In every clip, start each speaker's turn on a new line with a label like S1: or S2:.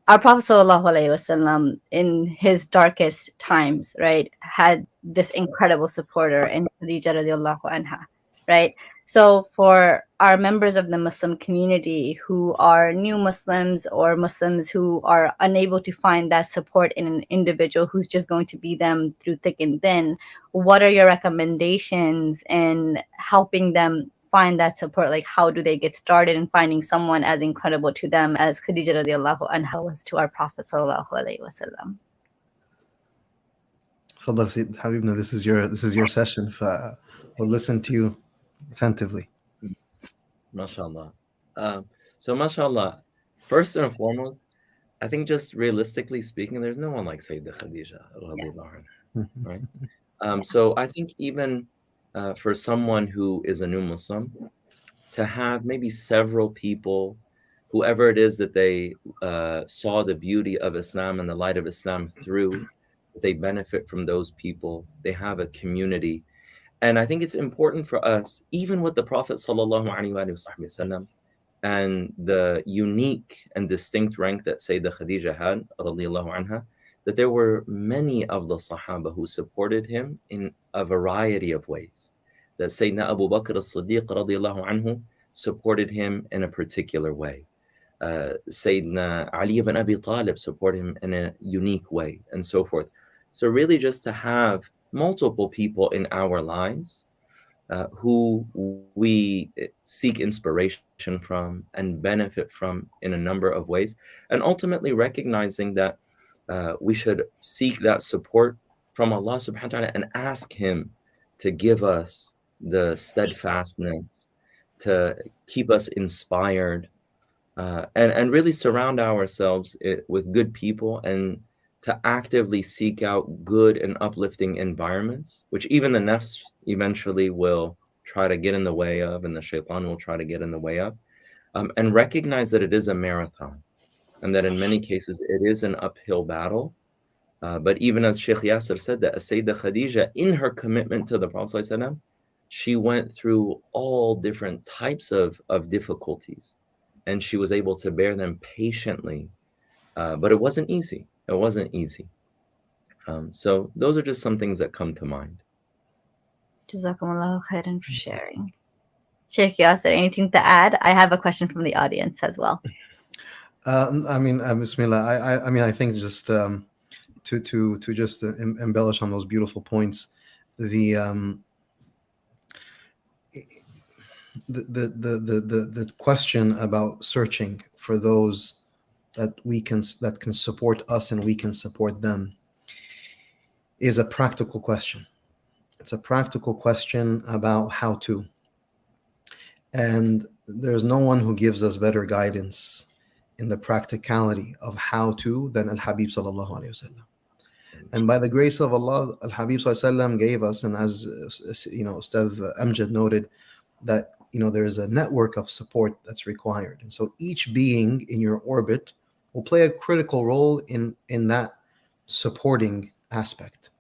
S1: our Prophet sallallahu alaihi wasallam in his darkest times, right, had this incredible supporter in Khadijah radiallahu anha, right? So for our members of the Muslim community who are new Muslims or Muslims who are unable to find that support in an individual who's just going to be them through thick and thin, what are your recommendations in helping them find that support? Like, how do they get started in finding someone as incredible to them as Khadijah radiallahu anha was to our Prophet sallallahu alaihi wasallam?
S2: Fadal Sayyid Habibna, this is your session. We'll listen to you attentively.
S3: MashaAllah. So, MashaAllah, first and foremost, I think just realistically speaking, there's no one like Sayyidah Khadijah,
S1: Yeah.
S3: radiallahu anha, right? So I think even for someone who is a new Muslim, to have maybe several people, whoever it is that they saw the beauty of Islam and the light of Islam through, they benefit from those people. They have a community. And I think it's important for us, even with the Prophet sallallahu alaihi wasallam and the unique and distinct rank that Sayyidah Khadijah had, radiallahu anha, that there were many of the Sahaba who supported him in a variety of ways. That Sayyidina Abu Bakr as-Siddiq radiallahu anhu supported him in a particular way. Sayyidina Ali ibn Abi Talib supported him in a unique way, and so forth. So really just to have multiple people in our lives who we seek inspiration from and benefit from in a number of ways, and ultimately recognizing that we should seek that support from Allah subhanahu wa ta'ala and ask Him to give us the steadfastness, to keep us inspired, and really surround ourselves with good people, and to actively seek out good and uplifting environments, which even the nafs eventually will try to get in the way of, and the shaitan will try to get in the way of, and recognize that it is a marathon, and that in many cases it is an uphill battle. But even as Sheikh Yasir said, that Sayyidah Khadijah, in her commitment to the Prophet ﷺ, she went through all different types of difficulties, and she was able to bear them patiently. But it wasn't easy. It wasn't easy. So those are just some things that come to mind.
S1: Jazakumullahu khairan for sharing. Sheikh Yasir, anything to add? I have a question from the audience as well.
S2: Bismillah. I think just to just embellish on those beautiful points, the question about searching for those that can support us and we can support them is a practical question. It's a practical question about how to. And there's no one who gives us better guidance in the practicality of how to than Al-Habib sallallahu alayhi wasallam. And by the grace of Allah, Al-Habib sallallahu alayhi wasallam gave us, and as Ustadh Amjad noted, that there is a network of support that's required. And so each being in your orbit will play a critical role in that supporting aspect.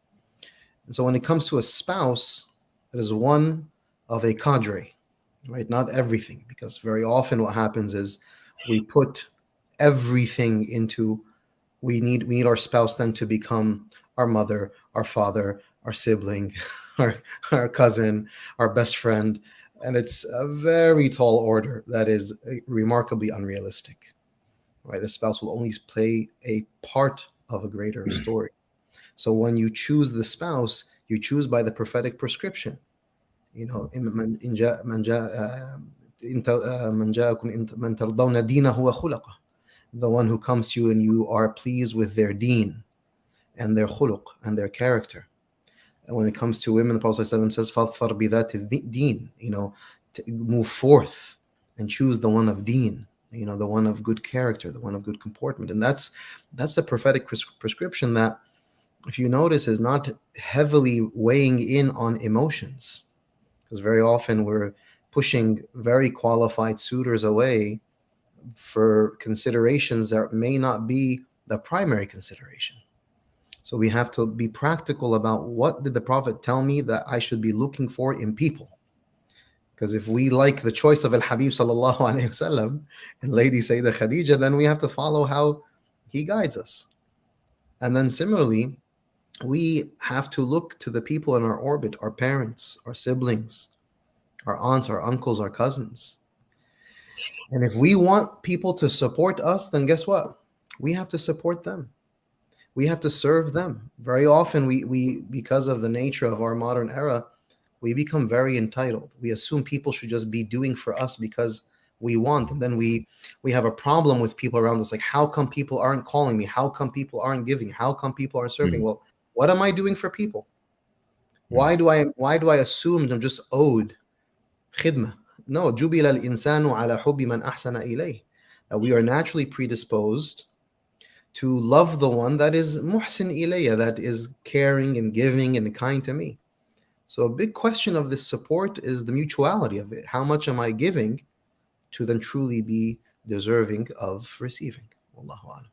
S2: And so when it comes to a spouse, it is one of a cadre, right? Not everything, because very often what happens is we put everything into, we need our spouse then to become our mother, our father, our sibling, our cousin, our best friend. And it's a very tall order that is remarkably unrealistic. Right? The spouse will only play a part of a greater story. So when you choose the spouse, you choose by the prophetic prescription. The one who comes to you and you are pleased with their deen and their khuluq and their character. And when it comes to women, the Prophet ﷺ says, فَظْفَرْ بِذَاتِ الدِّينِ, to move forth and choose the one of deen, the one of good character, the one of good comportment. And that's the prophetic prescription that, if you notice, is not heavily weighing in on emotions. Because very often we're pushing very qualified suitors away for considerations that may not be the primary consideration. So we have to be practical about what did the Prophet tell me that I should be looking for in people. Because if we like the choice of Al-Habib sallallahu alayhi wasallam and Lady Sayyidah Khadijah, then we have to follow how He guides us. And then similarly, we have to look to the people in our orbit, our parents, our siblings, our aunts, our uncles, our cousins. And if we want people to support us, then guess what? We have to support them. We have to serve them. Very often, we because of the nature of our modern era, we become very entitled. We assume people should just be doing for us because we want, and then we have a problem with people around us. Like, how come people aren't calling me? How come people aren't giving? How come people aren't serving?
S3: Mm.
S2: Well, what am I doing for people?
S3: Mm.
S2: Why do I assume I'm just owed khidmah? No, جُبِلَ الْإِنسَانُ عَلَى حُبِّ مَنْ أَحْسَنَ إِلَيْهِ. That we are naturally predisposed to love the one that is muhsin ilayya, that is caring and giving and kind to me. So a big question of this support is the mutuality of it. How much am I giving to then truly be deserving of receiving? Wallahu a'lam.